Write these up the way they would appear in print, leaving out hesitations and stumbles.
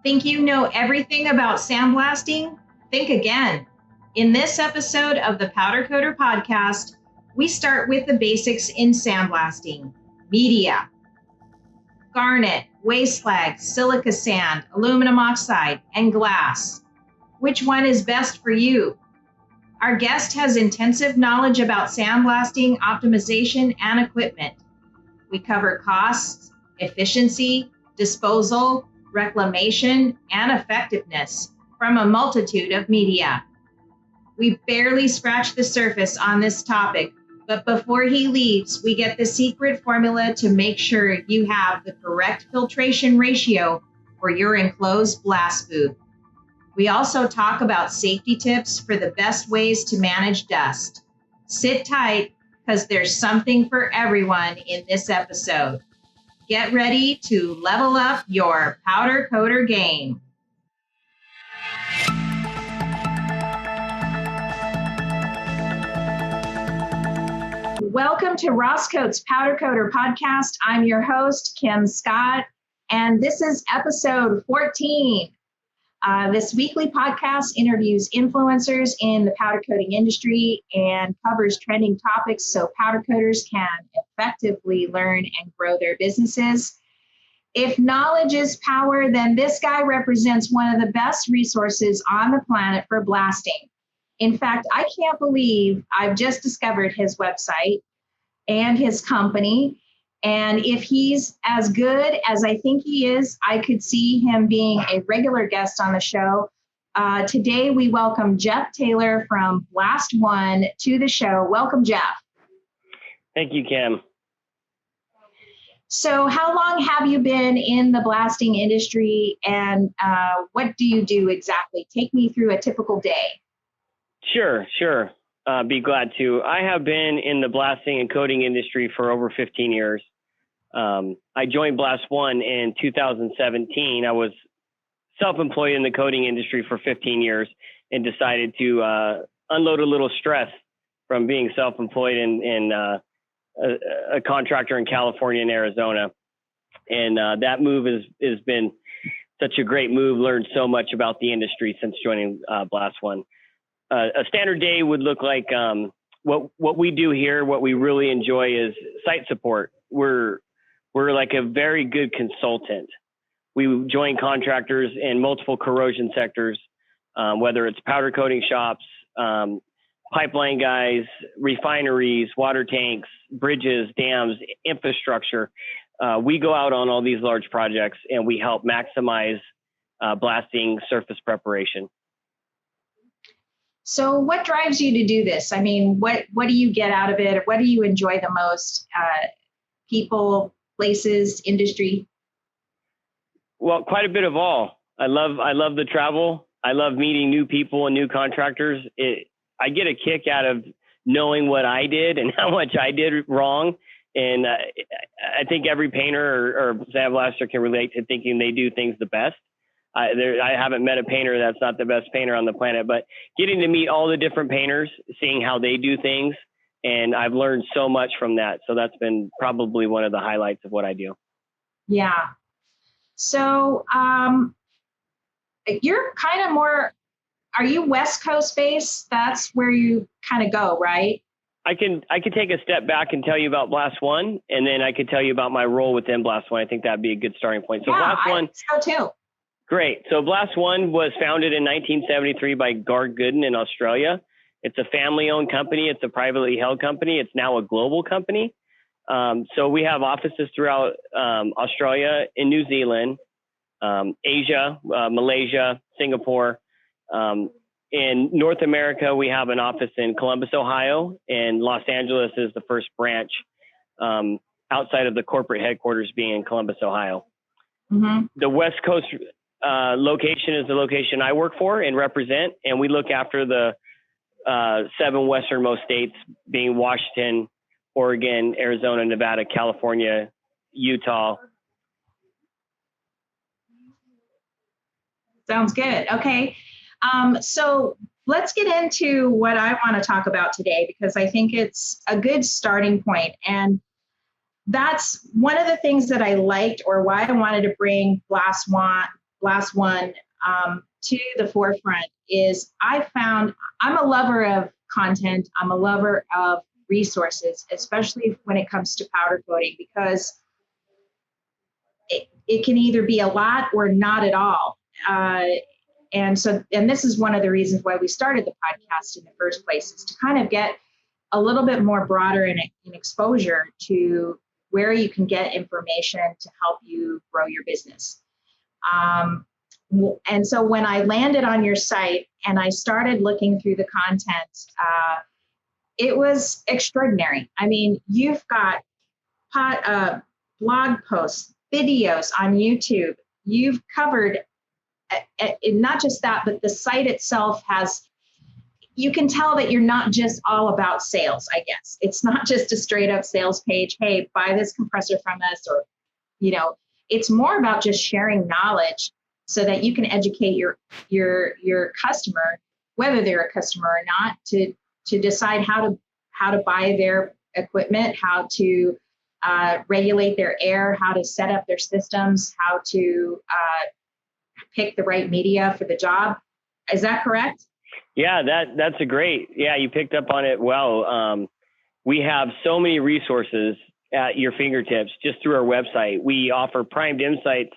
Think you know everything about sandblasting? Think again. In this episode of the Powder Coater podcast, we start with the basics in sandblasting. Media. Garnet, waste slag, silica sand, aluminum oxide, and glass. Which one is best for you? Our guest has intensive knowledge about sandblasting, optimization, and equipment. We cover costs, efficiency, disposal, reclamation, and effectiveness from a multitude of media. We barely scratched the surface on this topic, but before he leaves, we get the secret formula to make sure you have the correct filtration ratio for your enclosed blast booth. We also talk about safety tips for the best ways to manage dust. Sit tight, because there's something for everyone in this episode. Get ready to level up your powder coater game. Welcome to Roscoe's Powder Coater podcast. I'm your host, Kim Scott, and this is episode 14. This weekly podcast interviews influencers in the powder coating industry and covers trending topics so powder coaters can effectively learn and grow their businesses. If knowledge is power, then this guy represents one of the best resources on the planet for blasting. In fact, I can't believe I've just discovered his website and his company. And if he's as good as I think he is, I could see him being a regular guest on the show. Today, we welcome Jeff Taylor from Blast One to the show. Welcome, Jeff. Thank you, Kim. So how long have you been in the blasting industry, and what do you do exactly? Take me through a typical day. Sure. Be glad to. I have been in the blasting and coating industry for over 15 years. I joined Blast One in 2017. I was self-employed in the coating industry for 15 years and decided to unload a little stress from being self-employed in a contractor in California and Arizona. And that move has been such a great move. Learned so much about the industry since joining Blast One. A standard day would look like what we do here. What we really enjoy is site support. We're like a very good consultant. We join contractors in multiple corrosion sectors, whether it's powder coating shops, pipeline guys, refineries, water tanks, bridges, dams, infrastructure. We go out on all these large projects and we help maximize blasting surface preparation. So what drives you to do this? I mean, what do you get out of it? What do you enjoy the most? People, places, industry? Well, quite a bit of all. I love the travel. I love meeting new people and new contractors. I get a kick out of knowing what I did and how much I did wrong. And I think every painter or sandblaster can relate to thinking they do things the best. I haven't met a painter that's not the best painter on the planet, but getting to meet all the different painters, seeing how they do things, and I've learned so much from that. So that's been probably one of the highlights of what I do. Yeah. So you're kind of more, are you West Coast based? That's where you kind of go, right? I can take a step back and tell you about Blast One, and then I could tell you about my role within Blast One. I think that'd be a good starting point. So yeah, Blast One. So too. Great. So Blast One was founded in 1973 by Garnet in Australia. It's a family-owned company. It's a privately held company. It's now a global company. So we have offices throughout Australia, in New Zealand, Asia, Malaysia, Singapore. In North America, we have an office in Columbus, Ohio, and Los Angeles is the first branch outside of the corporate headquarters being in Columbus, Ohio. Mm-hmm. The West Coast location is the location I work for and represent, and we look after the 7 westernmost states being Washington, Oregon, Arizona, Nevada, California, Utah. Sounds good. Okay. So let's get into what I want to talk about today, because I think it's a good starting point. And that's one of the things that I liked, or why I wanted to bring Blast One to the forefront, is I found I'm a lover of content. I'm a lover of resources, especially when it comes to powder coating, because it can either be a lot or not at all. And this is one of the reasons why we started the podcast in the first place, is to kind of get a little bit more broader in exposure to where you can get information to help you grow your business. And so when I landed on your site and I started looking through the content, it was extraordinary. I mean, you've got blog posts, videos on YouTube. You've covered not just that, but the site itself has, you can tell that you're not just all about sales, I guess. It's not just a straight up sales page. Hey, buy this compressor from us, or, it's more about just sharing knowledge so that you can educate your customer, whether they're a customer or not, to decide how to buy their equipment, how to regulate their air, how to set up their systems, how to pick the right media for the job. Is that correct? Yeah, that's you picked up on it well. We have so many resources at your fingertips just through our website. We offer primed insights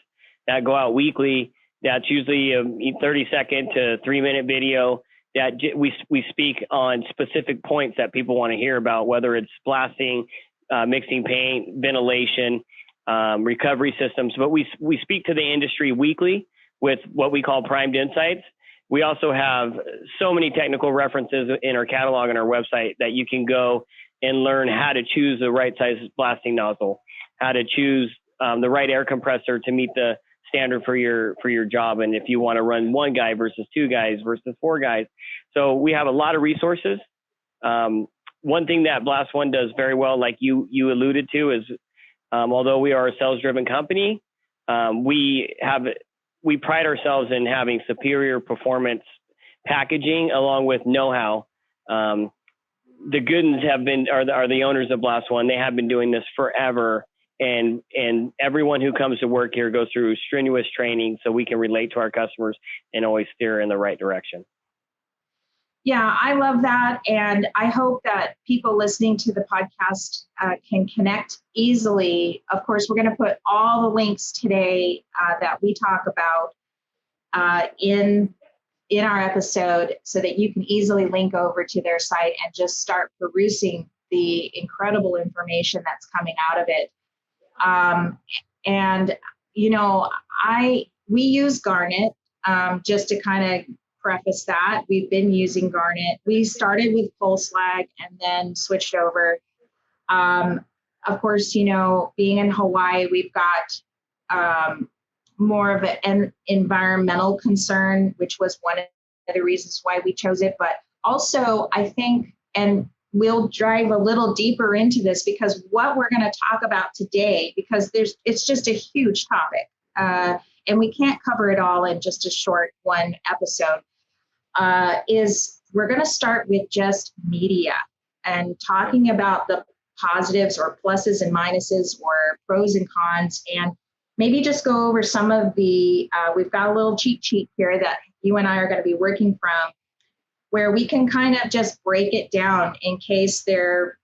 that go out weekly. That's usually a 30-second to 3-minute video that we speak on specific points that people want to hear about, whether it's blasting, mixing paint, ventilation, recovery systems. But we speak to the industry weekly with what we call primed insights. We also have so many technical references in our catalog on our website that you can go and learn how to choose the right size blasting nozzle, how to choose the right air compressor to meet the standard for your job, and if you want to run 1 guy versus 2 guys versus 4 guys. So we have a lot of resources. One thing that Blast One does very well, like you alluded to, is although we are a sales-driven company, we pride ourselves in having superior performance packaging along with know-how. The Goodens are the owners of Blast One. They have been doing this forever. And everyone who comes to work here goes through strenuous training so we can relate to our customers and always steer in the right direction. Yeah, I love that. And I hope that people listening to the podcast can connect easily. Of course, we're going to put all the links today that we talk about in our episode so that you can easily link over to their site and just start perusing the incredible information that's coming out of it. We use Garnet, just to kind of preface that. We've been using Garnet. We started with full slag and then switched over. Of course, being in Hawaii, we've got more of an environmental concern, which was one of the reasons why we chose it. But also, I think, and we'll dive a little deeper into this, because what we're going to talk about today, because it's just a huge topic, and we can't cover it all in just a short one episode, is we're going to start with just media and talking about the positives or pluses and minuses or pros and cons, and maybe just go over some of the, we've got a little cheat sheet here that you and I are going to be working from, where we can kind of just break it down in case they're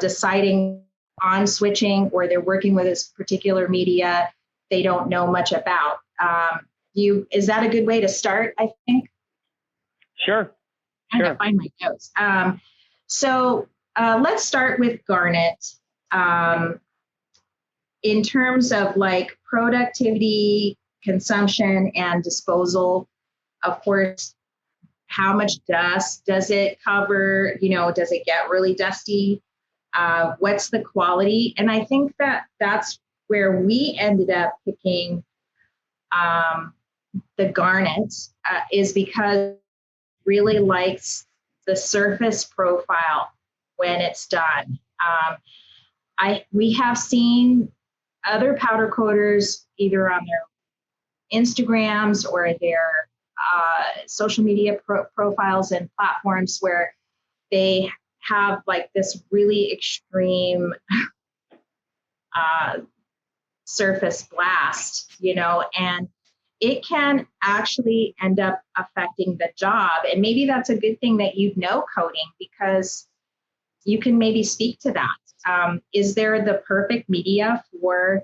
deciding on switching, or they're working with this particular media they don't know much about. Is that a good way to start, I think? Sure. I'm going to find my notes. So let's start with Garnet. In terms of like productivity, consumption, and disposal, of course, how much dust does it cover? Does it get really dusty? What's the quality? And I think that's where we ended up picking the Garnet, is because it really likes the surface profile when it's done. We have seen other powder coaters either on their Instagrams or their social media profiles and platforms where they have like this really extreme surface blast, and it can actually end up affecting the job. And maybe that's a good thing that you know coding, because you can maybe speak to that. Is there the perfect media for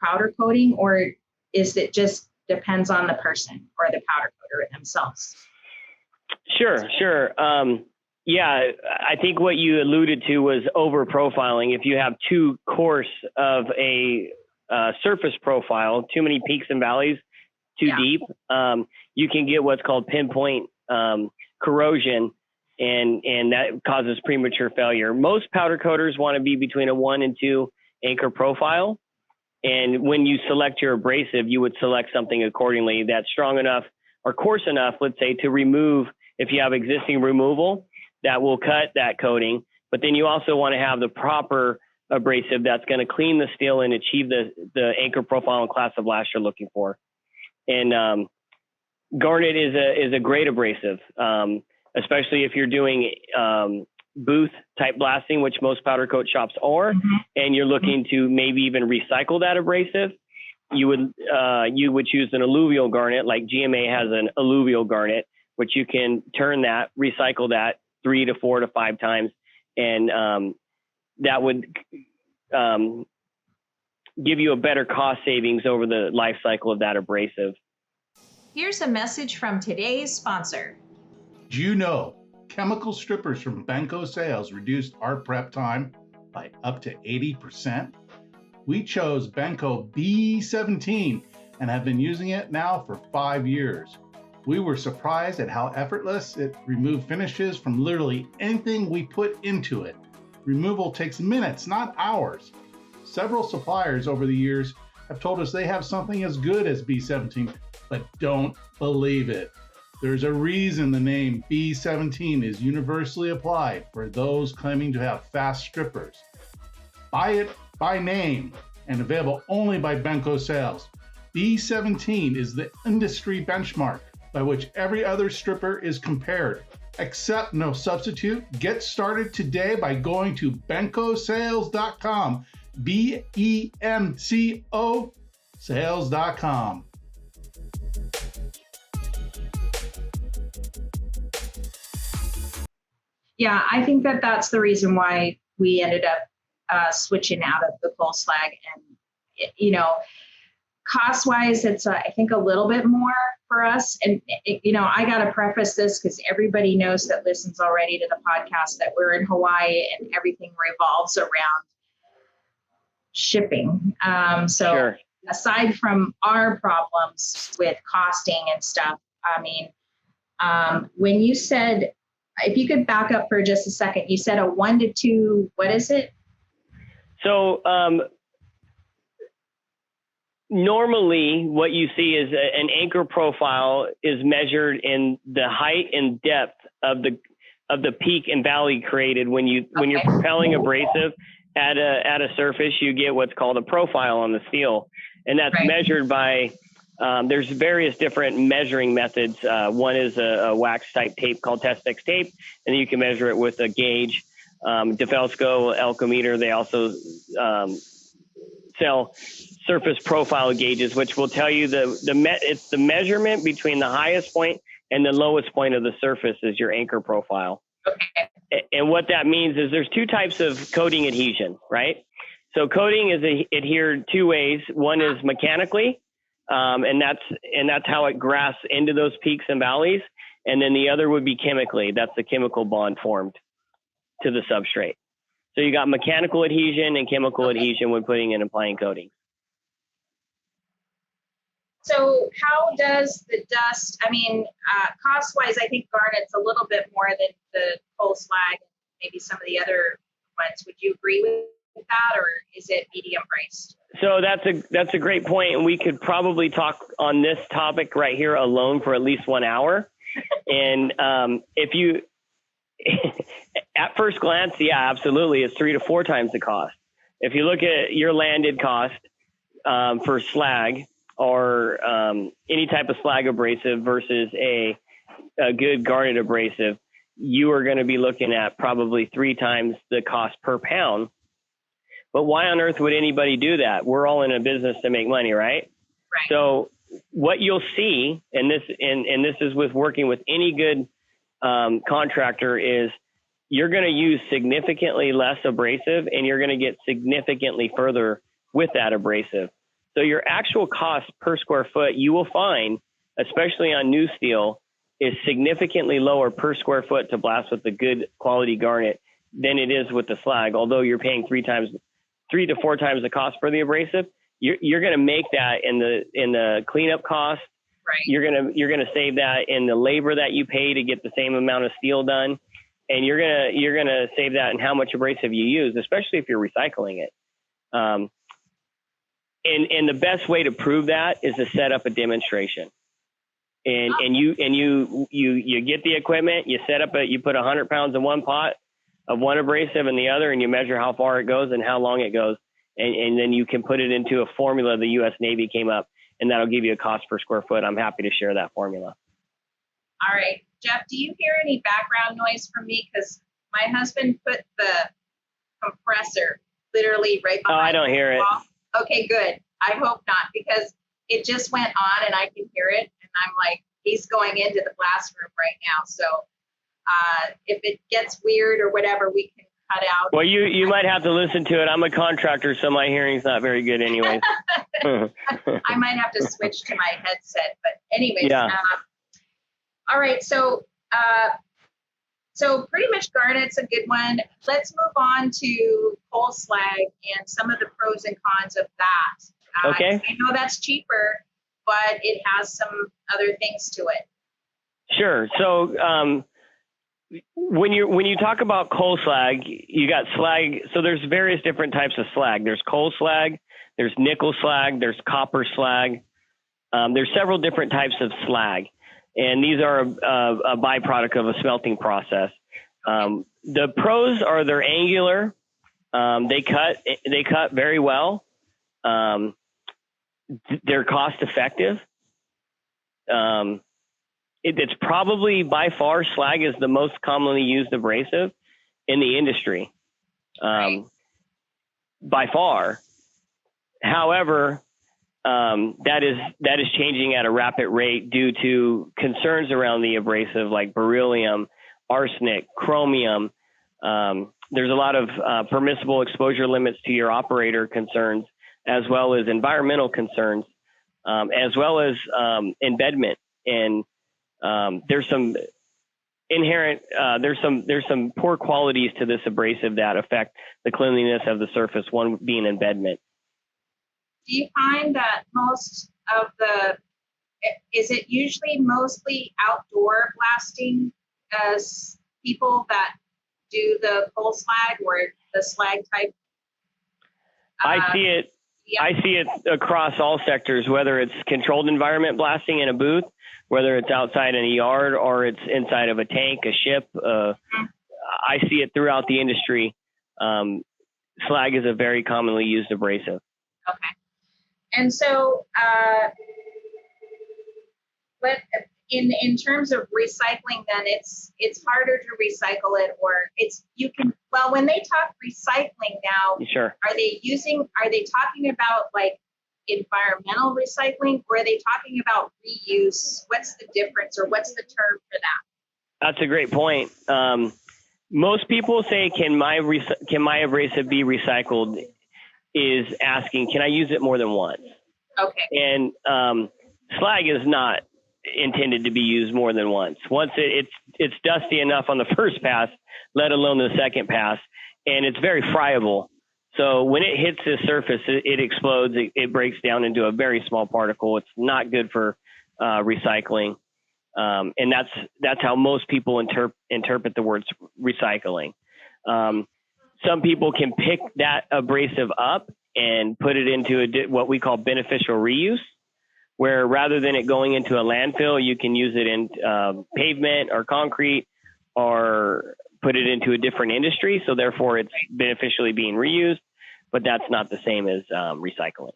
powder coating, or is it just depends on the person or the powder coater themselves? Sure. Yeah, I think what you alluded to was over profiling. If you have too coarse of a surface profile, too many peaks and valleys, too deep, you can get what's called pinpoint corrosion, and that causes premature failure. Most powder coaters want to be between a 1 and 2 anchor profile. And when you select your abrasive, you would select something accordingly that's strong enough or coarse enough, let's say, to remove, if you have existing removal, that will cut that coating. But then you also want to have the proper abrasive that's going to clean the steel and achieve the anchor profile and class of blast you're looking for. And Garnet is a great abrasive, especially if you're doing booth type blasting, which most powder coat shops are, and you're looking to maybe even recycle that abrasive. You would choose an alluvial garnet, like GMA has an alluvial garnet, which you can turn that, recycle that 3 to 4 to 5 times, and that would give you a better cost savings over the life cycle of that abrasive. Here's a message from today's sponsor. Do you know chemical strippers from Benko Sales reduced our prep time by up to 80%? We chose Benko B17 and have been using it now for 5 years. We were surprised at how effortless it removed finishes from literally anything we put into it. Removal takes minutes, not hours. Several suppliers over the years have told us they have something as good as B17, but don't believe it. There's a reason the name B17 is universally applied for those claiming to have fast strippers. Buy it by name and available only by Benko Sales. B17 is the industry benchmark by which every other stripper is compared. Accept no substitute. Get started today by going to benkosales.com. BEMCO sales.com. Yeah, I think that's the reason why we ended up switching out of the coal slag. And, cost-wise, it's, I think, a little bit more for us. And, I got to preface this because everybody knows that listens already to the podcast that we're in Hawaii and everything revolves around shipping. Sure. Aside from our problems with costing and stuff, I mean, when you said, if you could back up for just a second, you said a 1 to 2, what is it? So normally what you see is an anchor profile is measured in the height and depth of the peak and valley created when you're propelling abrasive at a surface. You get what's called a profile on the steel, and that's measured by there's various different measuring methods. One is a wax type tape called Testex tape, and then you can measure it with a gauge. DeFelsco, Elcometer, they also sell surface profile gauges, which will tell you it's the measurement between the highest point and the lowest point of the surface is your anchor profile. Okay. And what that means is there's 2 types of coating adhesion, right? So coating is adhered 2 ways. One is mechanically, and that's how it grafts into those peaks and valleys. And then the other would be chemically. That's the chemical bond formed to the substrate. So you got mechanical adhesion and chemical adhesion when putting and applying coating. So how does the dust, cost-wise, I think Garnet's a little bit more than the coal slag, maybe some of the other ones. Would you agree with that, or is it medium priced? So that's a great point, and we could probably talk on this topic right here alone for at least 1 hour. And if you, at first glance, yeah, absolutely, it's 3 to 4 times the cost. If you look at your landed cost for slag, or any type of slag abrasive versus a good Garnet abrasive, you are going to be looking at probably 3 times the cost per pound. But why on earth would anybody do that? We're all in a business to make money, right? Right. So what you'll see, and this is with working with any good contractor, is you're going to use significantly less abrasive, and you're going to get significantly further with that abrasive. So your actual cost per square foot, you will find, especially on new steel, is significantly lower per square foot to blast with the good quality garnet than it is with the slag. Although you're paying 3 to 4 times the cost for the abrasive, you're going to make that in the cleanup cost. Right. You're gonna save that in the labor that you pay to get the same amount of steel done, and you're gonna save that in how much abrasive you use, especially if you're recycling it. And the best way to prove that is to set up a demonstration. And you get the equipment, you set up you put 100 pounds in one pot of one abrasive and the other, and you measure how far it goes and how long it goes, and then you can put it into a formula the U.S. Navy came up, and that'll give you a cost per square foot. I'm happy to share that formula. All right, Jeff, do you hear any background noise from me? Because my husband put the compressor literally right behind. Oh, I don't hear it. Okay, good. I hope not, because it just went on and I can hear it, and I'm like, he's going into the blast room right now. So if it gets weird or whatever, we can cut out. Well, you might have to listen to it. I'm a contractor, so my hearing's not very good anyways. I might have to switch to my headset, but anyways. Yeah. All right, so pretty much garnet's a good one. Let's move on to coal slag and some of the pros and cons of that. Okay. I know that's cheaper, but it has some other things to it. Sure. So when you talk about coal slag, you got slag. So there's various different types of slag. There's coal slag, there's nickel slag, there's copper slag. There's several different types of slag, and these are a byproduct of a smelting process. The pros are they're angular. They cut very well. They're cost effective. It's probably by far slag is the most commonly used abrasive in the industry, by far. However, that is changing at a rapid rate due to concerns around the abrasive like beryllium, arsenic, chromium. There's a lot of permissible exposure limits to your operator concerns, as well as environmental concerns, as well as embedment. And there's some inherent, there's some poor qualities to this abrasive that affect the cleanliness of the surface, one being embedment. Do you find that most of is it usually mostly outdoor blasting as people that do the coal slag or the slag type? I see it. Yeah. I see it across all sectors, whether it's controlled environment blasting in a booth, whether it's outside in a yard or it's inside of a tank, a ship. I see it throughout the industry. Slag is a very commonly used abrasive. Okay. And so, but in terms of recycling, then it's harder to recycle it, or when they talk recycling now, sure. Are they talking about like environmental recycling, or are they talking about reuse? What's the difference, or what's the term for that? That's a great point. Most people say, can my abrasive be recycled? Is asking, can I use it more than once? Okay. And slag is not intended to be used more than once. Once it's dusty enough on the first pass, let alone the second pass, and it's very friable. So when it hits the surface, it explodes. It breaks down into a very small particle. It's not good for recycling, and that's how most people interpret the words recycling. Some people can pick that abrasive up and put it into what we call beneficial reuse, where rather than it going into a landfill, you can use it in pavement or concrete, or put it into a different industry. So therefore it's beneficially being reused, but that's not the same as recycling.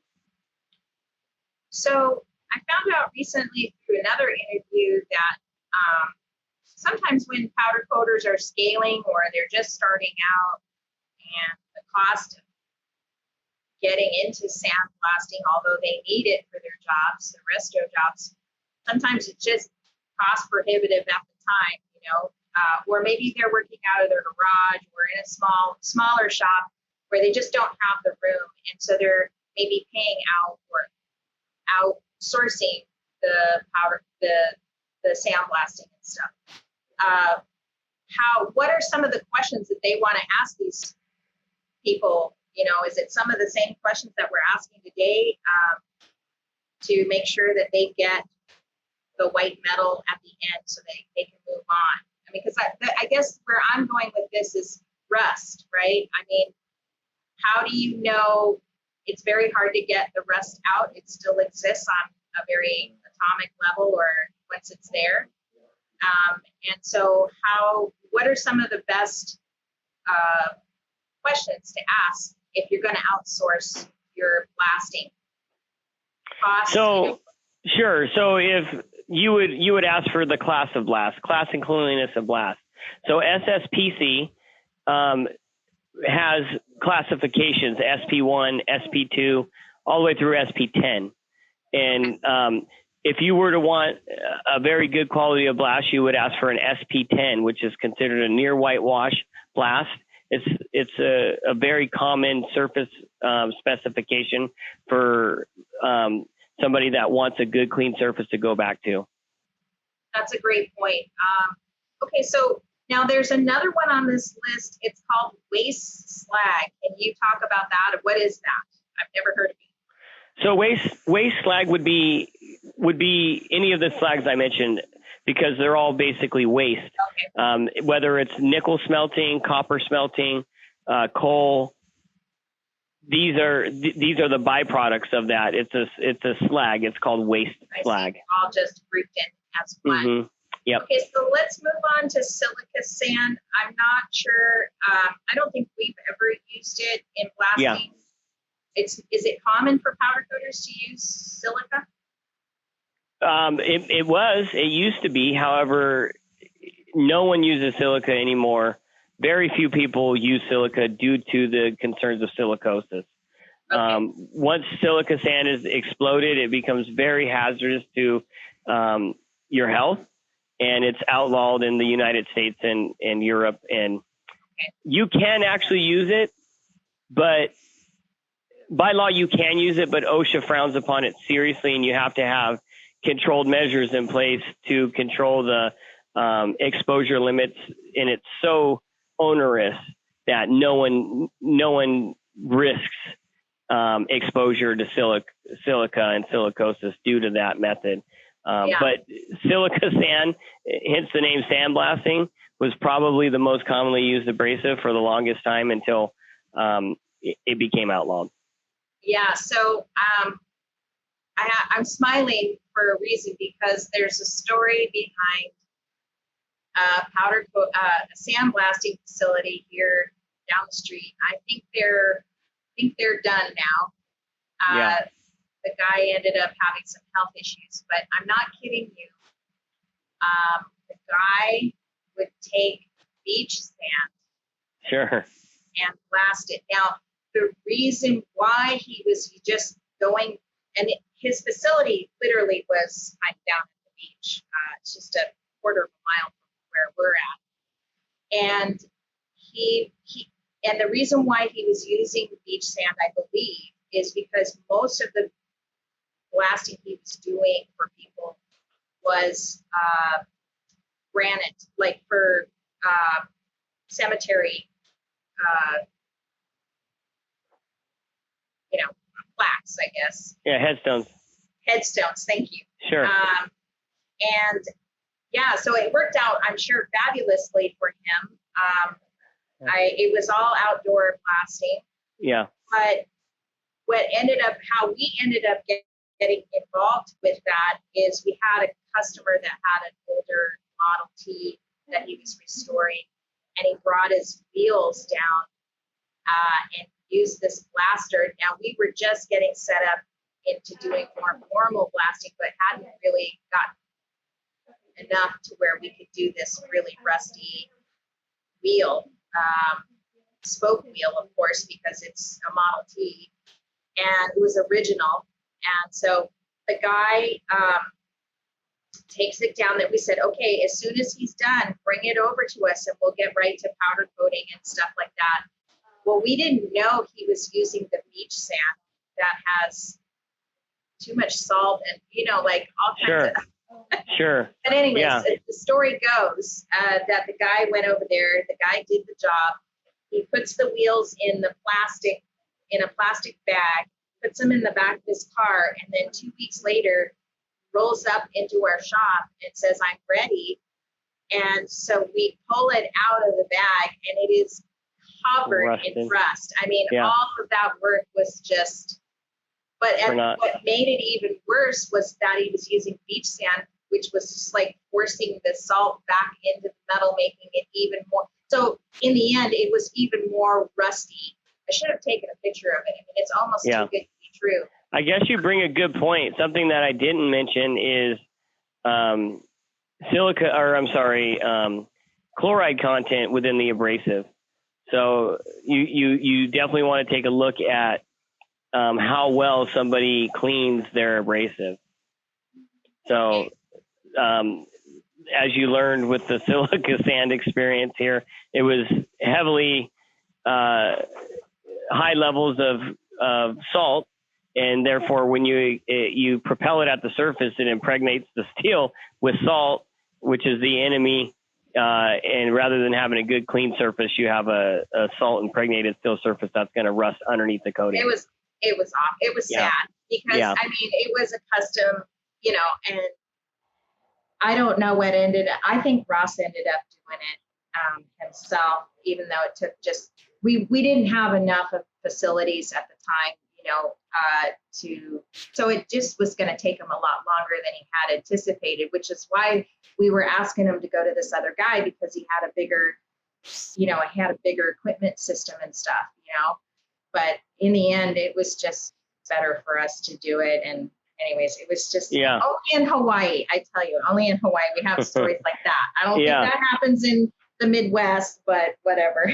So I found out recently through another interview that sometimes when powder coaters are scaling or they're just starting out, and the cost of getting into sandblasting, although they need it for their jobs, the resto jobs. Sometimes it's just cost prohibitive at the time, you know, or maybe they're working out of their garage or in a smaller shop where they just don't have the room, and so they're maybe paying out or outsourcing the powder, the sandblasting and stuff. What are some of the questions that they want to ask these people? You know, is it some of the same questions that we're asking today to make sure that they get the white metal at the end so they can move on? I mean, because I guess where I'm going with this is rust, right? I mean, how do you know? It's very hard to get the rust out. It still exists on a very atomic level or once it's there. And so what are some of the best questions to ask if you're going to outsource your blasting cost? So, sure. So if you would ask for the class of blast, class and cleanliness of blast. So SSPC has classifications, SP1, SP2, all the way through SP10. And if you were to want a very good quality of blast, you would ask for an SP10, which is considered a near whitewash blast. It's a very common surface specification for somebody that wants a good, clean surface to go back to. That's a great point. Okay, so now there's another one on this list. It's called waste slag. Can you talk about that? What is that? I've never heard of it. So waste slag would be any of the slags I mentioned, because they're all basically waste. Okay. Whether it's nickel smelting, copper smelting, coal, these are the byproducts of that. It's a slag. It's called waste slag. All just grouped in as one. Mm-hmm. Yep. Okay, so let's move on to silica sand. I'm not sure. I don't think we've ever used it in blasting. Yeah. Is it common for powder coaters to use silica? It used to be. However, no one uses silica anymore. Very few people use silica due to the concerns of silicosis. Okay. Once silica sand is exploded, it becomes very hazardous to your health, and it's outlawed in the United States and Europe. And okay. You can actually use it, but by law you can use it, but OSHA frowns upon it seriously, and you have to have controlled measures in place to control the exposure limits. And it's so onerous that no one risks exposure to silica and silicosis due to that method. But silica sand, hence the name sandblasting, was probably the most commonly used abrasive for the longest time until it became outlawed. Yeah, so I'm smiling for a reason, because there's a story behind a sandblasting facility here down the street. I think they're done now. The guy ended up having some health issues, but I'm not kidding you. The guy would take beach sand, sure, and blast it. Now, the reason why he was just going, and his facility literally was kind of down at the beach. It's just a quarter of a mile from where we're at. And and the reason why he was using beach sand, I believe, is because most of the blasting he was doing for people was granite, like for cemetery, plaques, I guess. Yeah, headstones. Headstones, thank you. Sure. And yeah, so it worked out, I'm sure, fabulously for him. It was all outdoor blasting. Yeah. But how we ended up getting involved with that is we had a customer that had an older Model T that he was restoring, and he brought his wheels down and used this blaster. Now, we were just getting set up into doing more formal blasting, but hadn't really gotten enough to where we could do this really rusty wheel, spoke wheel, of course, because it's a Model T. and it was original. And so the guy takes it down. That we said, okay, as soon as he's done, bring it over to us and we'll get right to powder coating and stuff like that. Well, we didn't know he was using the beach sand that has too much salt and, like all kinds of. Sure. But anyways, the story goes that the guy went over there, the guy did the job. He puts the wheels in a plastic bag, puts them in the back of his car, and then 2 weeks later rolls up into our shop and says, I'm ready. And so we pull it out of the bag and it is covered in rust. I mean, all of that work was just, but what made it even worse was that he was using beach sand, which was just like forcing the salt back into the metal, making it even more. So in the end, it was even more rusty. I should have taken a picture of it. I mean, it's almost too good to be true. I guess you bring a good point. Something that I didn't mention is chloride content within the abrasive. So you definitely want to take a look at how well somebody cleans their abrasive. So as you learned with the silica sand experience here, it was heavily high levels of salt. And therefore, when you propel it at the surface, it impregnates the steel with salt, which is the enemy. And rather than having a good clean surface, you have a salt impregnated steel surface that's going to rust underneath the coating. It was off. It was sad because I mean, it was a custom, and I don't know what I think Ross ended up doing it himself, even though it took we didn't have enough of facilities at the time, so it just was going to take him a lot longer than he had anticipated, which is why we were asking him to go to this other guy, because he had a bigger equipment system and stuff, but in the end, it was just better for us to do it. And anyways, it was just only in Hawaii. I tell you, only in Hawaii we have stories like that. I don't think that happens in the Midwest, but whatever.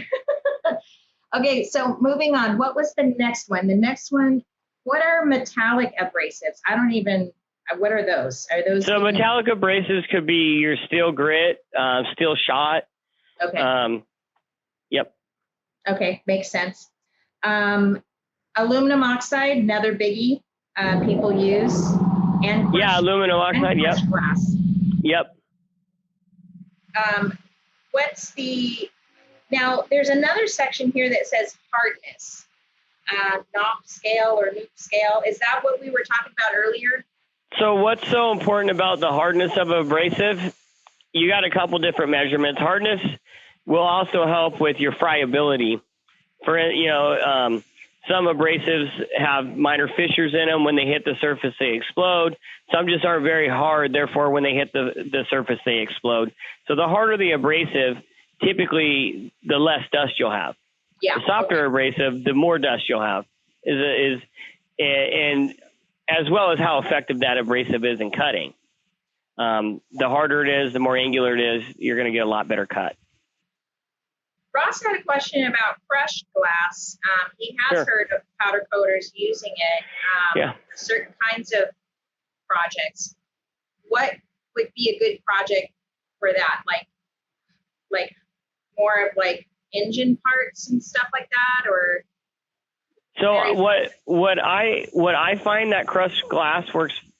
Okay, so moving on. What was the next one? The next one, what are metallic abrasives? What are those? Are those? So metallic abrasives could be your steel grit, steel shot. Okay. Yep. Okay, makes sense. Aluminum oxide, another biggie people use. And aluminum oxide. Yep. Glass. Yep. Now, there's another section here that says hardness, knob scale or Knoop scale. Is that what we were talking about earlier? So what's so important about the hardness of abrasive? You got a couple different measurements. Hardness will also help with your friability. Some abrasives have minor fissures in them. When they hit the surface, they explode. Some just aren't very hard. Therefore, when they hit the surface, they explode. So the harder the abrasive, typically the less dust you'll have. The softer abrasive, the more dust you'll have. And as well as how effective that abrasive is in cutting. The harder it is, the more angular it is, you're going to get a lot better cut. Ross had a question about crushed glass. He has heard of powder coaters using it for certain kinds of projects. What would be a good project for that? Like more of like engine parts and stuff like that, or? So what I find that crushed glass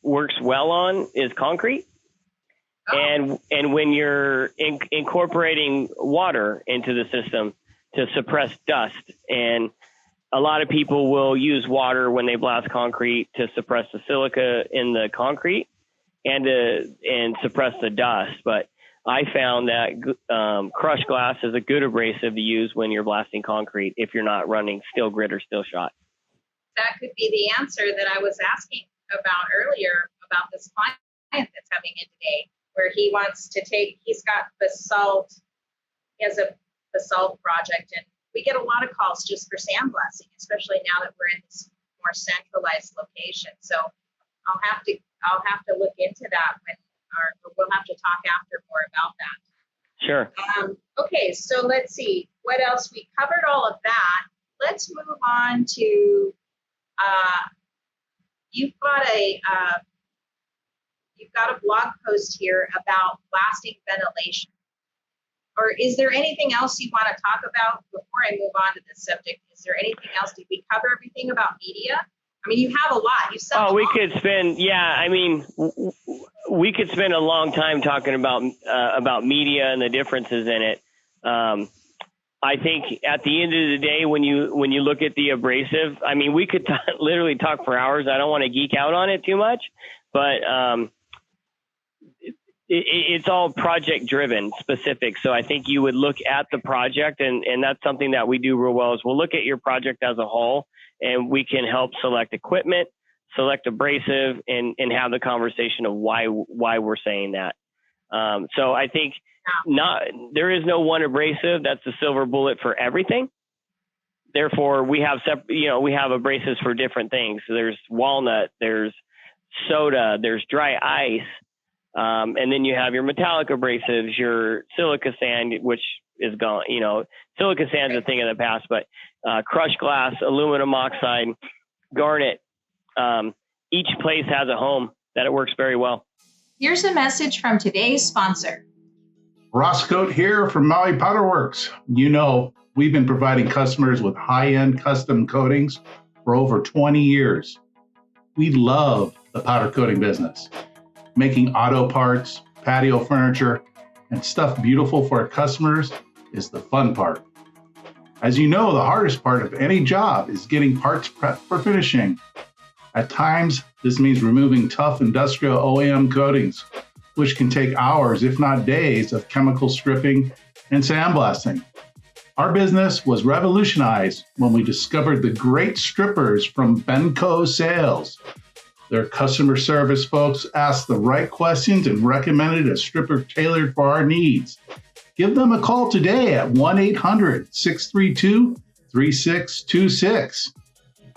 works well on is concrete. And when you're incorporating water into the system to suppress dust, and a lot of people will use water when they blast concrete to suppress the silica in the concrete and suppress the dust. But I found that crushed glass is a good abrasive to use when you're blasting concrete if you're not running steel grit or steel shot. That could be the answer that I was asking about earlier about this client that's coming in today, where he wants to he's got basalt, he has a basalt project, and we get a lot of calls just for sandblasting, especially now that we're in this more centralized location. So I'll have to look into that we'll have to talk after more about that. Sure. Okay, so let's see what else. We covered all of that. Let's move on to you've got a blog post here about blasting ventilation. Or is there anything else you want to talk about before I move on to this subject? Is there anything else? Did we cover everything about media? I mean, you have a lot. You sell. Oh, we could spend. Yeah, I mean, we could spend a long time talking about media and the differences in it. I think at the end of the day, when you look at the abrasive, I mean, we could literally talk for hours. I don't want to geek out on it too much, but it's all project driven specific. So I think you would look at the project, and that's something that we do real well is we'll look at your project as a whole, and we can help select equipment, select abrasive, and have the conversation of why we're saying that. So I think there is no one abrasive that's the silver bullet for everything. Therefore, we have we have abrasives for different things. So there's walnut, there's soda, there's dry ice. And then you have your metallic abrasives, your silica sand, which is gone. Silica sand is a thing of the past, but crushed glass, aluminum oxide, garnet, each place has a home that it works very well. Here's a message from today's sponsor. Roscoe here from Maui Powder Works. We've been providing customers with high-end custom coatings for over 20 years. We love the powder coating business. Making auto parts, patio furniture, and stuff beautiful for our customers is the fun part. As you know, the hardest part of any job is getting parts prepped for finishing. At times, this means removing tough industrial OEM coatings, which can take hours, if not days, of chemical stripping and sandblasting. Our business was revolutionized when we discovered the great strippers from Benco Sales. Their customer service folks asked the right questions and recommended a stripper tailored for our needs. Give them a call today at 1-800-632-3626.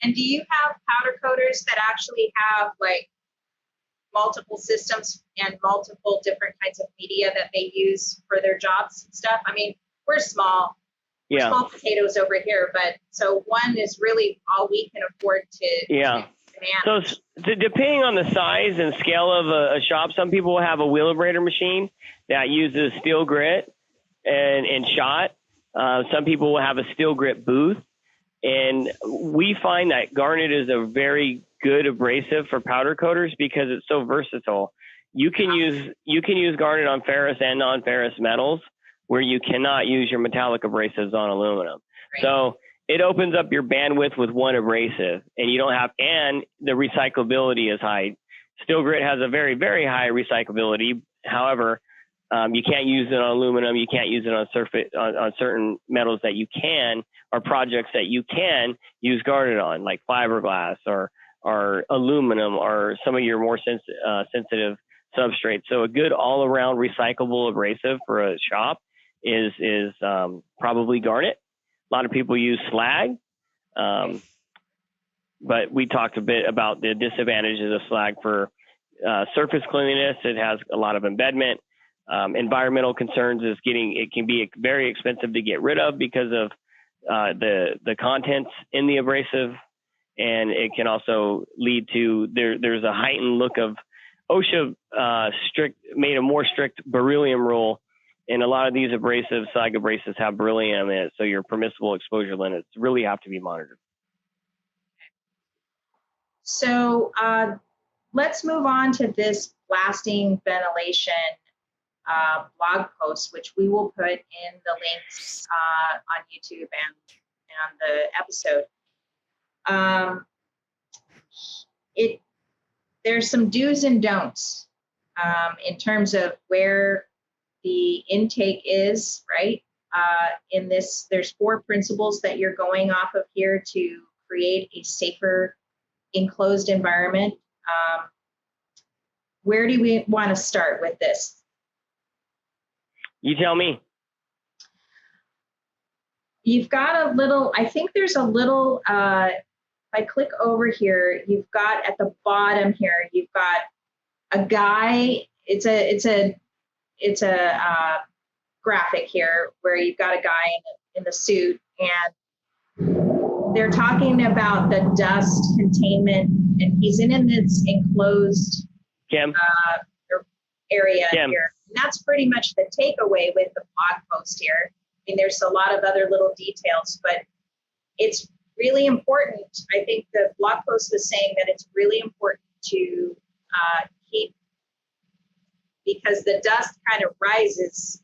And do you have powder coaters that actually have multiple systems and multiple different kinds of media that they use for their jobs and stuff? I mean, we're small. We're small potatoes over here, but so one is really all we can afford to demand. So depending on the size and scale of a shop, some people will have a wheelabrator machine that uses steel grit and shot. Some people will have a steel grit booth. And we find that Garnet is a very good abrasive for powder coaters because it's so versatile. You can use Garnet on ferrous and non-ferrous metals where you cannot use your metallic abrasives on aluminum. Right. So it opens up your bandwidth with one abrasive, and the recyclability is high. Steel grit has a very, very high recyclability. However, you can't use it on aluminum. You can't use it on certain metals that you can, or projects that you can use Garnet on, like fiberglass or aluminum or some of your more sensitive substrates. So a good all-around recyclable abrasive for a shop is probably Garnet. A lot of people use Slag, but we talked a bit about the disadvantages of Slag for surface cleanliness. It has a lot of embedment. Environmental concerns it can be very expensive to get rid of because of the contents in the abrasive, and it can also lead to there's a heightened look of OSHA made a more strict beryllium rule. And a lot of these abrasives, Slag abrasives, have beryllium in it, so your permissible exposure limits really have to be monitored. So let's move on to this blasting ventilation blog post, which we will put in the links on YouTube and the episode. There's some do's and don'ts in terms of where the intake is, right? In this, there's 4 principles that you're going off of here to create a safer enclosed environment. Where do we want to start with this? You tell me. You've got a little, I think there's a little, if I click over here, you've got at the bottom here, you've got a guy, it's a graphic here where you've got a guy in the suit, and they're talking about the dust containment, and he's in this enclosed Kim, area Kim. here. And that's pretty much the takeaway with the blog post here. I mean, there's a lot of other little details, but it's really important. I think the blog post was saying that it's really important to keep, because the dust kind of rises.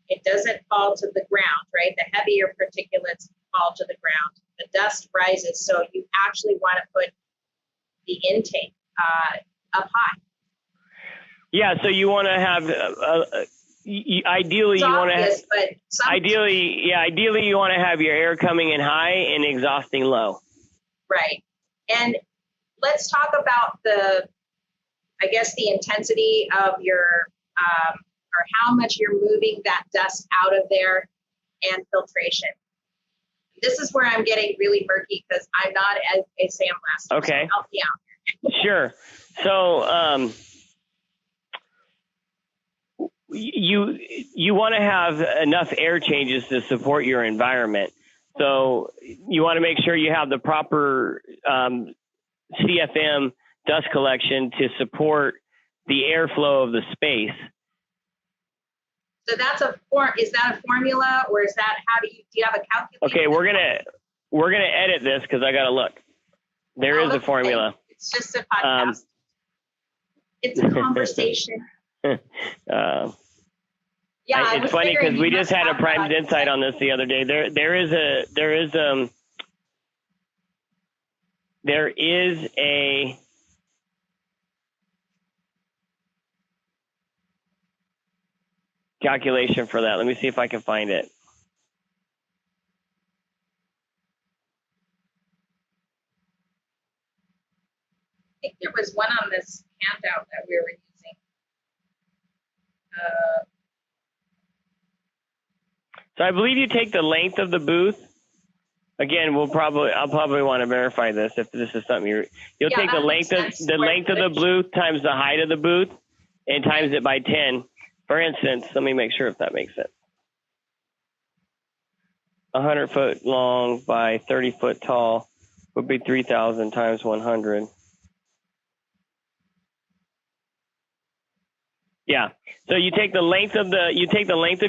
It doesn't fall to the ground, right? The heavier particulates fall to the ground. The dust rises, so you actually want to put the intake up high. Yeah, so you want to have ideally you want to have, ideally you want to have your air coming in high and exhausting low. Right. And let's talk about the intensity of your or how much you're moving that dust out of there and filtration. This is where I'm getting really murky because I'm not a sandblaster. Okay. So help me out. Sure. So you want to have enough air changes to support your environment. So you want to make sure you have the proper CFM dust collection to support the airflow of the space. So that's is that a formula, or is that do you have a calculator? Okay, we're gonna edit this because I gotta look. There is a formula. Okay. It's just a podcast. It's a conversation. It's funny because we just had a Primes Insight on this the other day. There is a calculation for that. Let me see if I can find it. I think there was one on this handout that we were using. So I believe you take the length of the booth. Again, I'll probably want to verify this if this is something you'll take the length of the booth times the height of the booth and times it by 10. For instance, let me make sure if that makes sense. 100 foot long by 30 foot tall would be 3,000 times 100. Yeah. So you take the length of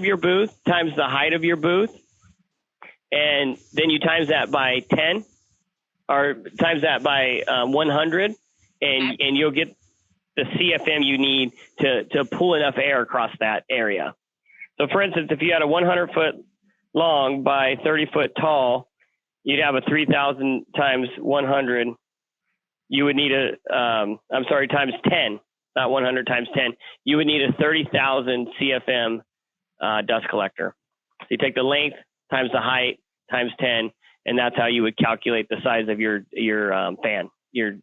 your booth times the height of your booth, and then you times that by 10, or times that by 100, and you'll get the CFM you need to pull enough air across that area. So for instance, if you had a 100 foot long by 30 foot tall, you'd have a 3,000 times 100. You would need times 10, not 100 times 10. You would need a 30,000 CFM dust collector. So you take the length times the height times 10, and that's how you would calculate the size of your fan, your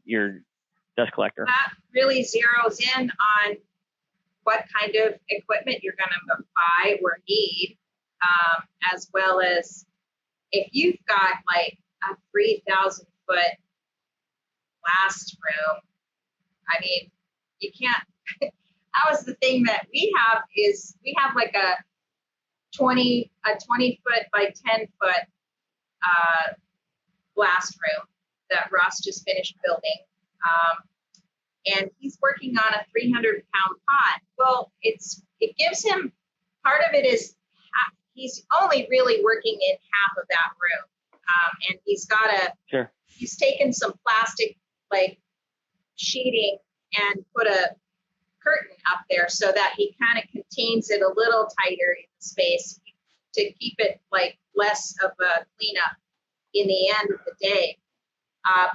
dust collector. That really zeroes in on what kind of equipment you're going to buy or need, as well as if you've got like a 3,000 foot blast room. I mean, you can't. That was the thing that we have is we have like a 20 foot by 10 foot blast room that Ross just finished building. And he's working on a 300-pound pot. Well, it gives him, part of it is he's only really working in half of that room. And he's got he's taken some plastic like sheeting and put a curtain up there so that he kind of contains it a little tighter in the space to keep it like less of a cleanup in the end of the day.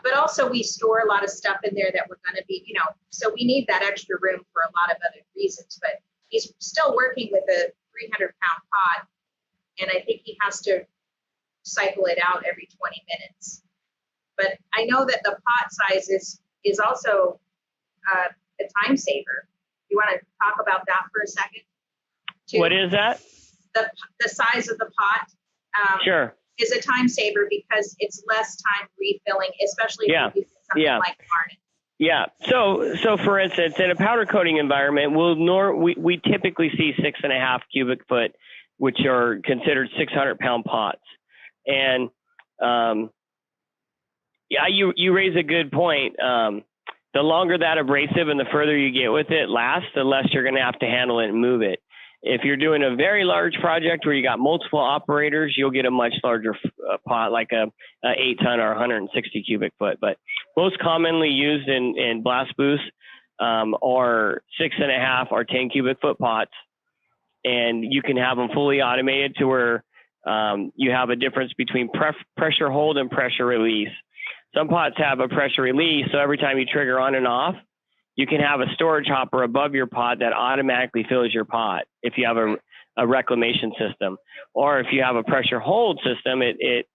But also we store a lot of stuff in there that we're going to be, so we need that extra room for a lot of other reasons. But he's still working with a 300-pound pot, and I think he has to cycle it out every 20 minutes. But I know that the pot size is also a time saver. You want to talk about that for a second? Too? What is that? The size of the pot. Sure. Is a time saver because it's less time refilling, especially if you're using something like Garnet. Yeah. So for instance, in a powder coating environment, we typically see 6.5 cubic foot, which are considered 600-pound pots. And Yeah, you raise a good point. The longer that abrasive and the further you get with it lasts, the less you're going to have to handle it and move it. If you're doing a very large project where you got multiple operators, you'll get a much larger pot, like a 8-ton or 160 cubic foot. But most commonly used in blast booths are 6.5 or 10 cubic foot pots, and you can have them fully automated to where you have a difference between pressure hold and pressure release. Some pots have a pressure release, so every time you trigger on and off, you can have a storage hopper above your pot that automatically fills your pot if you have a reclamation system. Or if you have a pressure hold system, it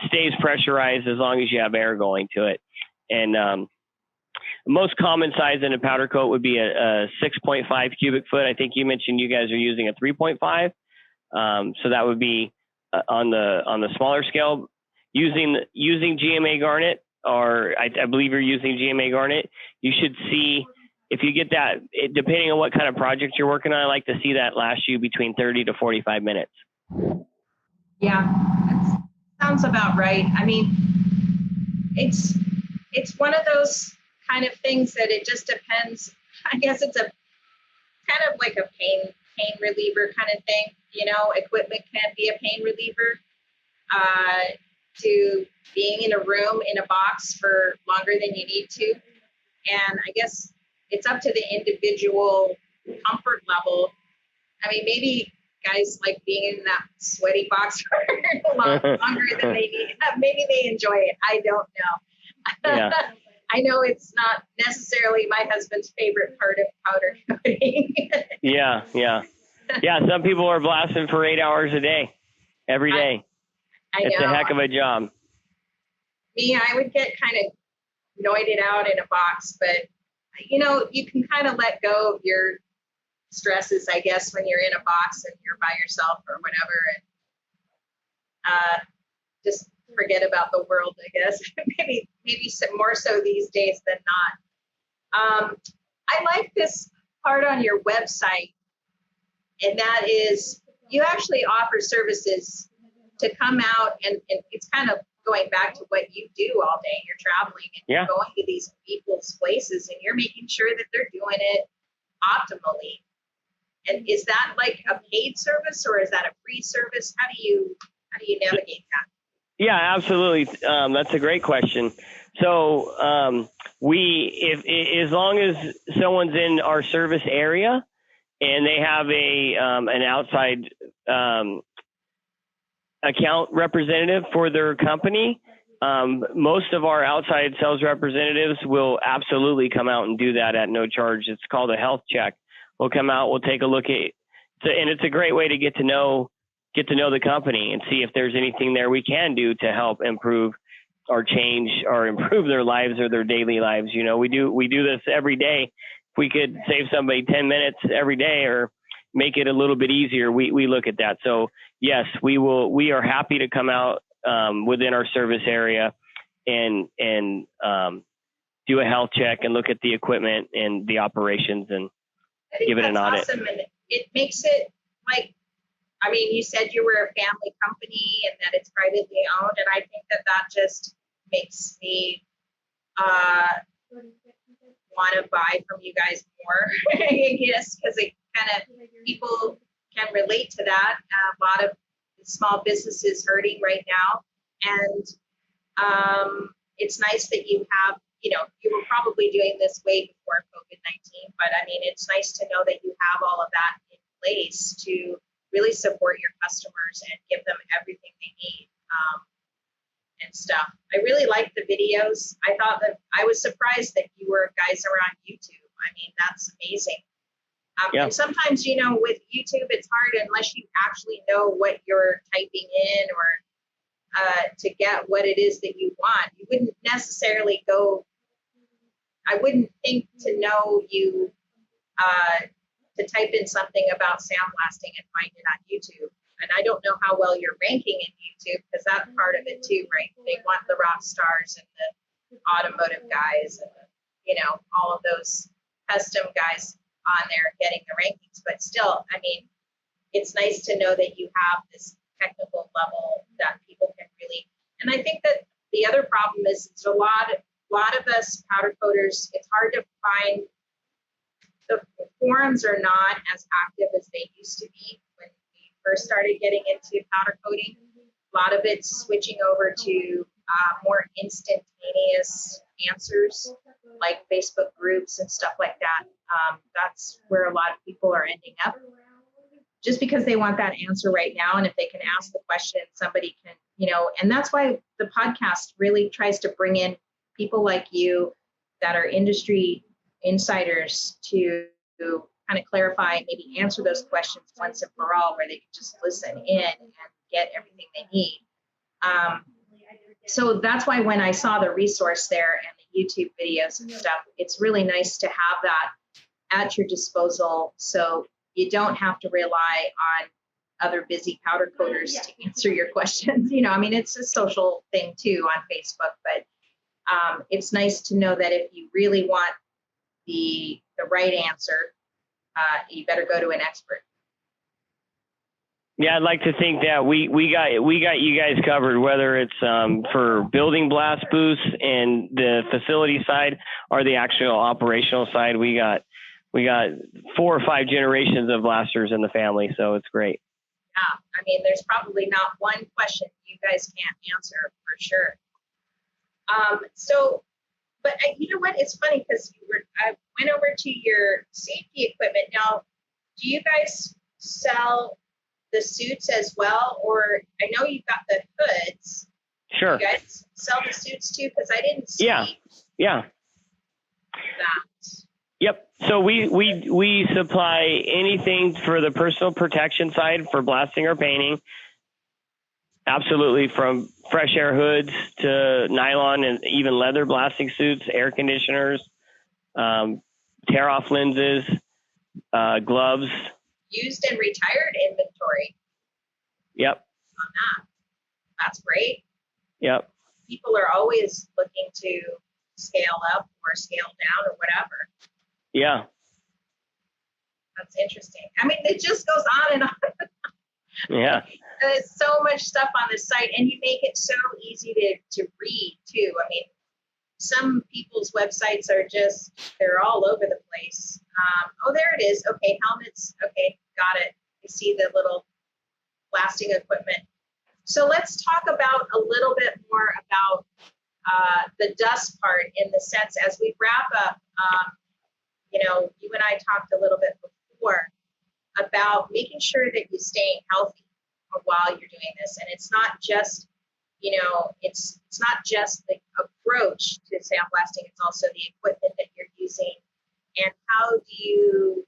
stays pressurized as long as you have air going to it. And most common size in a powder coat would be a 6.5 cubic foot. I think you mentioned you guys are using a 3.5. So that would be on the smaller scale. Using GMA Garnet, or I believe you're using GMA Garnet, you should see, if you get that, depending on what kind of project you're working on, I like to see that last you between 30 to 45 minutes. Yeah, that sounds about right. I mean, it's one of those kind of things that it just depends. I guess it's a kind of like a pain reliever kind of thing. You know, equipment can be a pain reliever. To being in a room in a box for longer than you need to. And I guess it's up to the individual comfort level. I mean, maybe guys like being in that sweaty box for longer than they need. Maybe they enjoy it. I don't know. Yeah. I know it's not necessarily my husband's favorite part of powder coating. Yeah. Some people are blasting for 8 hours a day, every day. It's a heck of a job. Me, I would get kind of noited out in a box, but you know, you can kind of let go of your stresses, I guess, when you're in a box and you're by yourself or whatever, and just forget about the world, I guess. maybe some more so these days than not. I like this part on your website, and that is you actually offer services to come out, and it's kind of going back to what you do all day. You're traveling and you're going to these people's places, and you're making sure that they're doing it optimally. And is that like a paid service, or is that a free service? How do you navigate that? Yeah, absolutely. That's a great question. So as long as someone's in our service area and they have an outside account representative for their company, most of our outside sales representatives will absolutely come out and do that at no charge. It's called a health check. We'll come out, we'll take a look at, and it's a great way to get to know the company and see if there's anything there we can do to help improve or change or improve their lives or their daily lives. You know, we do this every day. If we could save somebody 10 minutes every day or make it a little bit easier, we look at that. So yes, we are happy to come out within our service area and do a health check and look at the equipment and the operations and give it an audit. Awesome. And it makes it like, I mean, you said you were a family company and that it's privately owned, and I think that just makes me want to buy from you guys more, I guess, because it kind of, people can relate to that. A lot of small businesses hurting right now, and it's nice that you have, you know, you were probably doing this way before COVID-19, but I mean, it's nice to know that you have all of that in place to really support your customers and give them everything they need and stuff. I really liked the videos. I thought that I was surprised that you guys are on YouTube. I mean, that's amazing. And sometimes, you know, with YouTube, it's hard unless you actually know what you're typing in or to get what it is that you want. You wouldn't necessarily I wouldn't think to know you to type in something about sandblasting and find it on YouTube. And I don't know how well you're ranking in YouTube, because that's part of it too, right? They want the rock stars and the automotive guys and you know, all of those custom guys on there getting the rankings. But still, I mean, it's nice to know that you have this technical level that people can really, and I think that the other problem is it's a lot of us powder coaters, it's hard to find. The forums are not as active as they used to be when we first started getting into powder coating. A lot of it's switching over to more instantaneous answers, like Facebook groups and stuff like that. That's where a lot of people are ending up, just because they want that answer right now. And if they can ask the question, somebody can, and that's why the podcast really tries to bring in people like you that are industry insiders to kind of clarify, maybe answer those questions once and for all, where they can just listen in and get everything they need. So that's why when I saw the resource there and the YouTube videos and stuff, it's really nice to have that at your disposal, so you don't have to rely on other busy powder coaters to answer your questions. It's a social thing too on Facebook, but it's nice to know that if you really want the right answer, you better go to an expert. Yeah, I'd like to think that we got you guys covered, whether it's for building blast booths and the facility side or the actual operational side. We got 4 or 5 generations of blasters in the family, so it's great. Yeah, there's probably not one question you guys can't answer for sure. But you know what? It's funny because I went over to your safety equipment. Now, do you guys sell the suits as well? Or I know you've got the hoods. Sure. Do you guys sell the suits too? Because I didn't see Yeah. that. Yep. So we supply anything for the personal protection side for blasting or painting. Absolutely, from fresh air hoods to nylon and even leather blasting suits, air conditioners, tear off lenses, gloves. Used and retired inventory. Yep. On that. That's great. Yep. People are always looking to scale up or scale down or whatever. Yeah. That's interesting. It just goes on and on. Yeah. There's so much stuff on the site, and you make it so easy to read too. Some people's websites are they're all over the place. Oh, there it is. Okay, helmets. Okay, got it. You see the little blasting equipment. So let's talk about a little bit more about the dust part, in the sense, as we wrap up, you and I talked a little bit before about making sure that you're staying healthy while you're doing this. And it's not just, it's not just the approach to sandblasting, it's also the equipment that you're using. And how do you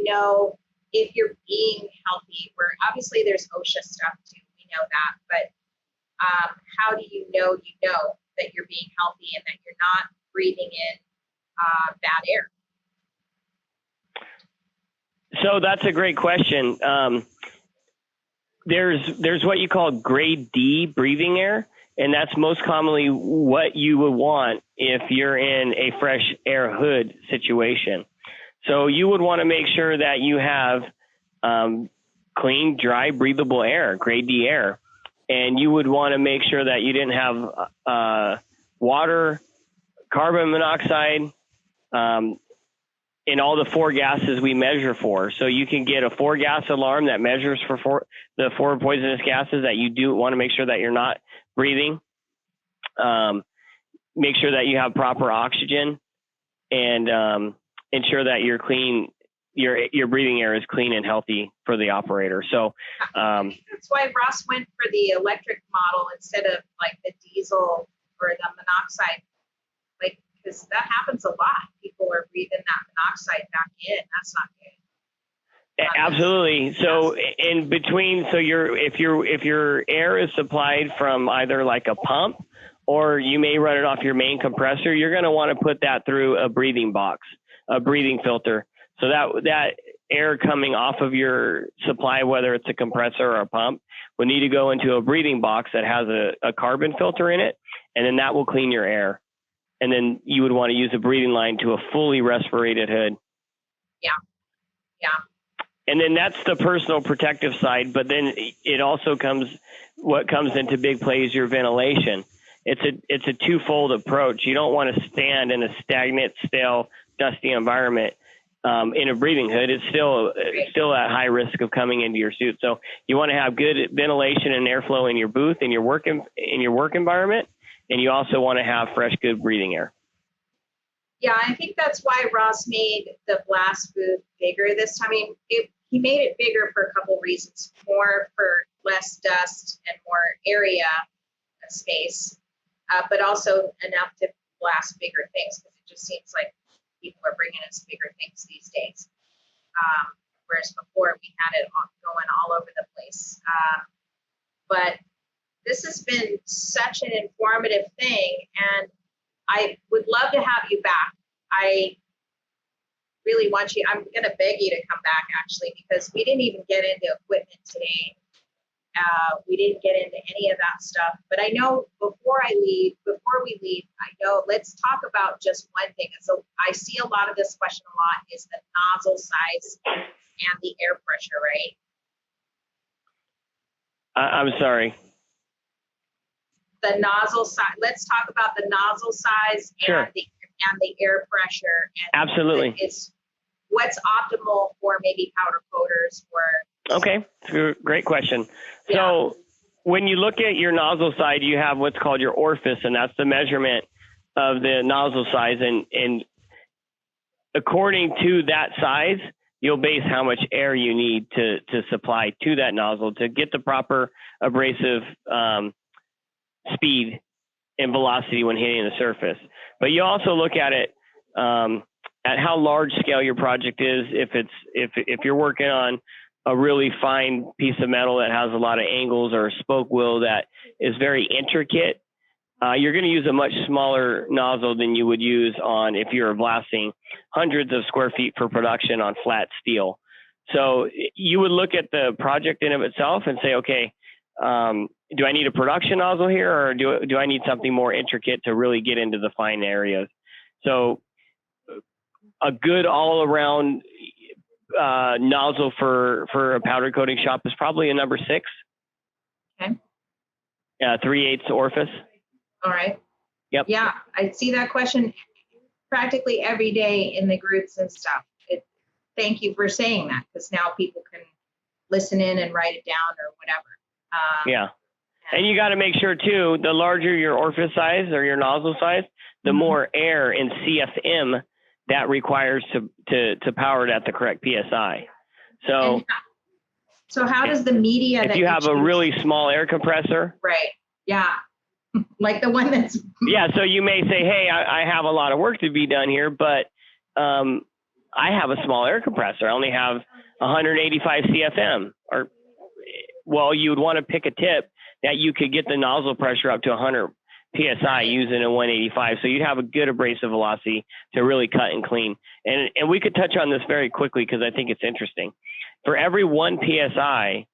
know if you're being healthy? Where obviously there's OSHA stuff too, we know that, but how do you know that you're being healthy and that you're not breathing in bad air? So that's a great question. There's what you call grade D breathing air, and that's most commonly what you would want if you're in a fresh air hood situation. So you would want to make sure that you have clean, dry, breathable air, grade D air. And you would want to make sure that you didn't have water, carbon monoxide, in all the 4 gases we measure for. So you can get a 4-gas alarm that measures for the 4 poisonous gases that you do want to make sure that you're not breathing. Make sure that you have proper oxygen, and ensure that you're clean. Your breathing air is clean and healthy for the operator. So that's why Ross went for the electric model instead of like the diesel or the monoxide, because that happens a lot. People are breathing that monoxide back in. That's not good. Absolutely. So in between, if your air is supplied from either like a pump, or you may run it off your main compressor, you're going to want to put that through a breathing box, a breathing filter. So that air coming off of your supply, whether it's a compressor or a pump, will need to go into a breathing box that has a carbon filter in it, and then that will clean your air. And then you would want to use a breathing line to a fully respirated hood. Yeah. Yeah. And then that's the personal protective side, but then it also comes what comes into big play is your ventilation. It's a twofold approach. You don't want to stand in a stagnant, stale, dusty environment in a breathing hood. It's still at high risk of coming into your suit. So you want to have good ventilation and airflow in your booth, in your work environment, and you also want to have fresh, good breathing air. Yeah, I think that's why Ross made the blast booth bigger this time. I mean, he made it bigger for a couple reasons: more for less dust and more area space, but also enough to blast bigger things, because it just seems like people are bringing us bigger things these days. Whereas before we had it going all over the place. But this has been such an informative thing, and I would love to have you back. I really want you, I'm going to beg you to come back, actually, because we didn't even get into equipment today. We didn't get into any of that stuff. But I know before we leave, I know, let's talk about just one thing. So I see a lot of this question a lot is the nozzle size and the air pressure, right? I'm sorry. The nozzle size. Let's talk about the nozzle size Sure. and the air pressure. And absolutely. It's what's optimal for maybe powder coaters or. Okay, great question. Yeah. So when you look at your nozzle side, you have what's called your orifice, and that's the measurement of the nozzle size. And according to that size, you'll base how much air you need to supply to that nozzle to get the proper abrasive speed and velocity when hitting the surface. But you also look at it at how large scale your project is. If you're working on a really fine piece of metal that has a lot of angles, or a spoke wheel that is very intricate, you're going to use a much smaller nozzle than you would use on if you're blasting hundreds of square feet for production on flat steel. So you would look at the project in of itself and say, okay, do I need a production nozzle here, or do I need something more intricate to really get into the fine areas? So a good all around nozzle for a powder coating shop is probably a number 6. Okay. 3/8 orifice. All right. Yep. Yeah, I see that question practically every day in the groups and stuff. Thank you for saying that, because now people can listen in and write it down or whatever. Yeah. And you got to make sure too, the larger your orifice size or your nozzle size, the more air in CFM that requires to power it at the correct PSI. So how does the media if you have a really small air compressor, right? Yeah. Like the one that's so you may say, hey, I have a lot of work to be done here, but I have a small air compressor. I only have 185 CFM, or well, you would want to pick a tip that you could get the nozzle pressure up to 100 PSI using a 185. So you'd have a good abrasive velocity to really cut and clean. And we could touch on this very quickly because I think it's interesting. For every 1 PSI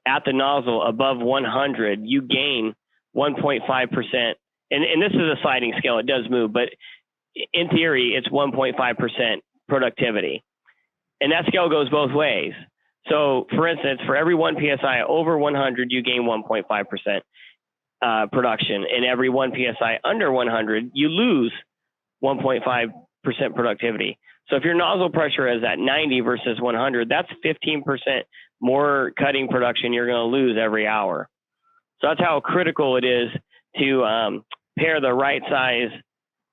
at the nozzle above 100, you gain 1.5%. And this is a sliding scale. It does move, but in theory, it's 1.5% productivity. And that scale goes both ways. So, for instance, for every 1 PSI over 100, you gain 1.5% production. And every 1 PSI under 100, you lose 1.5% productivity. So if your nozzle pressure is at 90 versus 100, that's 15% more cutting production you're going to lose every hour. So that's how critical it is to pair the right size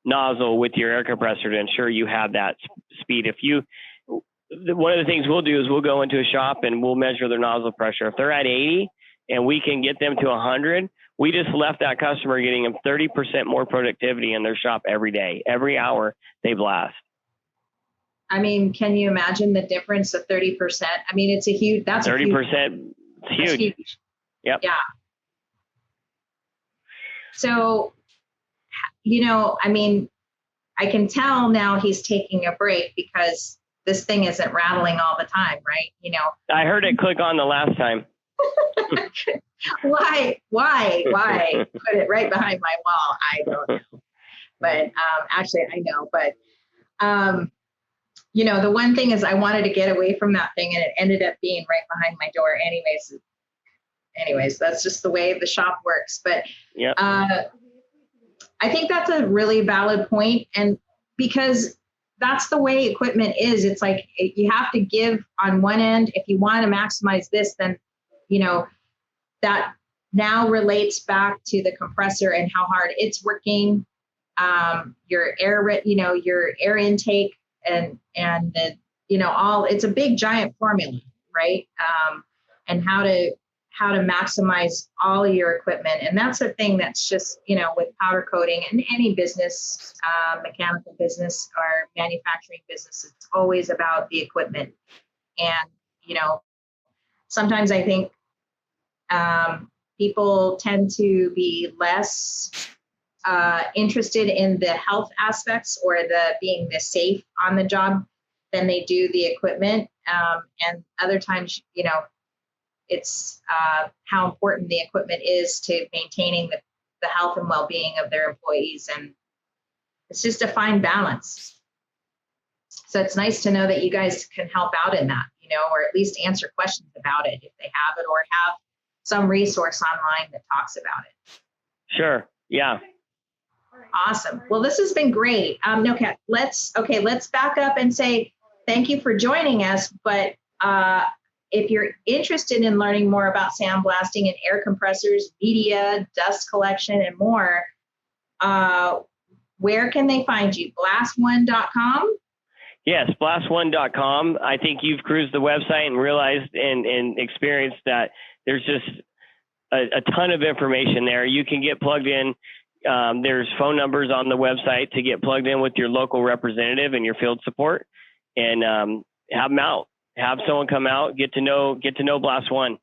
nozzle with your air compressor to ensure you have that speed. One of the things we'll do is we'll go into a shop and we'll measure their nozzle pressure. If they're at 80 and we can get them to 100, we just left that customer getting them 30% more productivity in their shop every day. Every hour they blast. I mean, can you imagine the difference of 30%? I mean, it's a huge, that's 30%. It's huge. Yep. Yeah. So, I mean, I can tell now he's taking a break because this thing isn't rattling all the time, right? I heard it click on the last time. Why put it right behind my wall? I don't know. But actually I know, but the one thing is I wanted to get away from that thing, and it ended up being right behind my door anyways. anyways, that's just the way the shop works. But Yeah. I think that's a really valid point. And because that's the way equipment is, it's like you have to give on one end. If you want to maximize this, then, that now relates back to the compressor and how hard it's working, your air, your air intake and the, it's a big giant formula, right? And how to maximize all of your equipment. And that's the thing that's just, with powder coating and any business, mechanical business or manufacturing business, it's always about the equipment. And, sometimes I think people tend to be less interested in the health aspects or being the safe on the job than they do the equipment. And other times, it's how important the equipment is to maintaining the health and well-being of their employees. And it's just a fine balance. So it's nice to know that you guys can help out in that, or at least answer questions about it if they have it, or have some resource online that talks about it. Sure. Yeah. Awesome. Well, this has been great. Okay, let's back up and say thank you for joining us. But if you're interested in learning more about sandblasting and air compressors, media, dust collection, and more, where can they find you? Blast1.com? Yes, blast1.com. I think you've cruised the website and realized and experienced that there's just a ton of information there. You can get plugged in. There's phone numbers on the website to get plugged in with your local representative and your field support, and have them out. Have someone come out, get to know Blast One.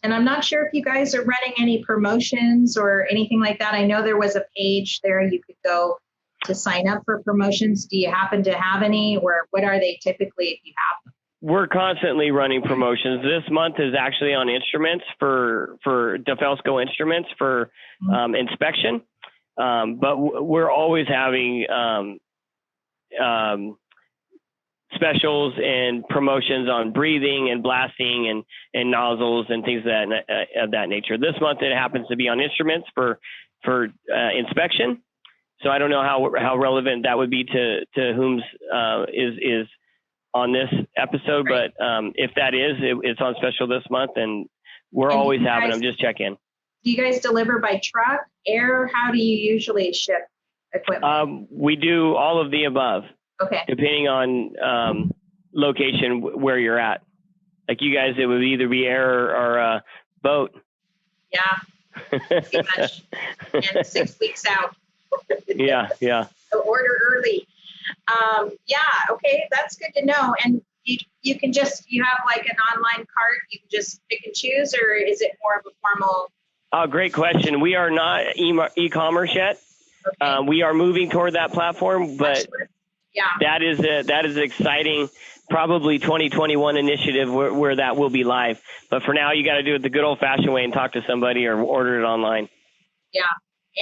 And I'm not sure if you guys are running any promotions or anything like that. I know there was a page there you could go to sign up for promotions. Do you happen to have any, or what are they typically if you have them? We're constantly running promotions. This month is actually on instruments for DeFelsco instruments for inspection. But we're always having specials and promotions on breathing and blasting and nozzles and things of that nature. This month it happens to be on instruments for inspection. So I don't know how relevant that would be to whom's is on this episode, right. But if that is, it's on special this month, and we're always having them. Just check in. Do you guys deliver by truck, air? How do you usually ship equipment? We do all of the above. Okay. Depending on location where you're at. Like you guys, it would either be air or boat. Yeah, pretty much. And 6 weeks out. Yeah. So order early. Yeah, okay, that's good to know. And you can you have like an online cart, you can just pick and choose, or is it more of a formal? Oh, great question. We are not e-commerce yet. Okay. We are moving toward that platform, but yeah, that is exciting. Probably 2021 initiative where that will be live. But for now, you got to do it the good old-fashioned way and talk to somebody or order it online. Yeah,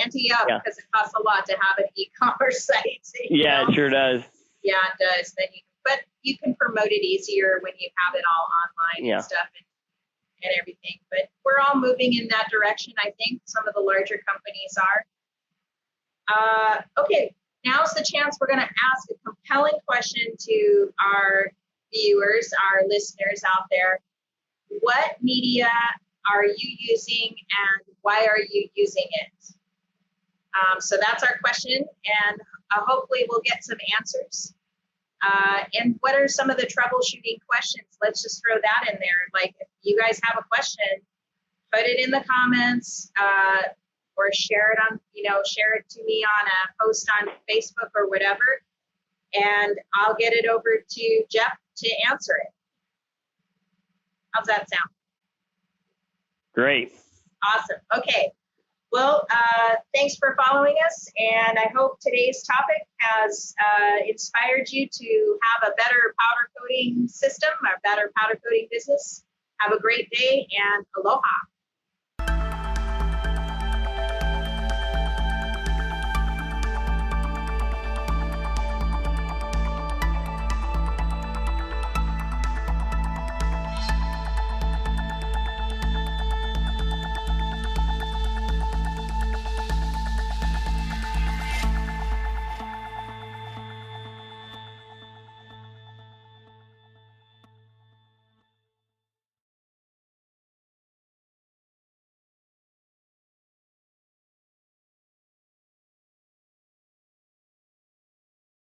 ante up because it costs a lot to have an e-commerce site. Yeah, it sure does. Yeah, it does. But you can promote it easier when you have it all online and stuff and everything. But we're all moving in that direction. I think some of the larger companies are. Okay. Now's the chance we're going to ask a compelling question to our viewers, our listeners out there. What media are you using and why are you using it? So that's our question, and hopefully we'll get some answers. And what are some of the troubleshooting questions? Let's just throw that in there. Like if you guys have a question, put it in the comments. Or share it to me on a post on Facebook or whatever, and I'll get it over to Jeff to answer it. How's that sound? Great. Awesome. Okay. Well, thanks for following us, and I hope today's topic has inspired you to have a better powder coating system, a better powder coating business. Have a great day, and aloha.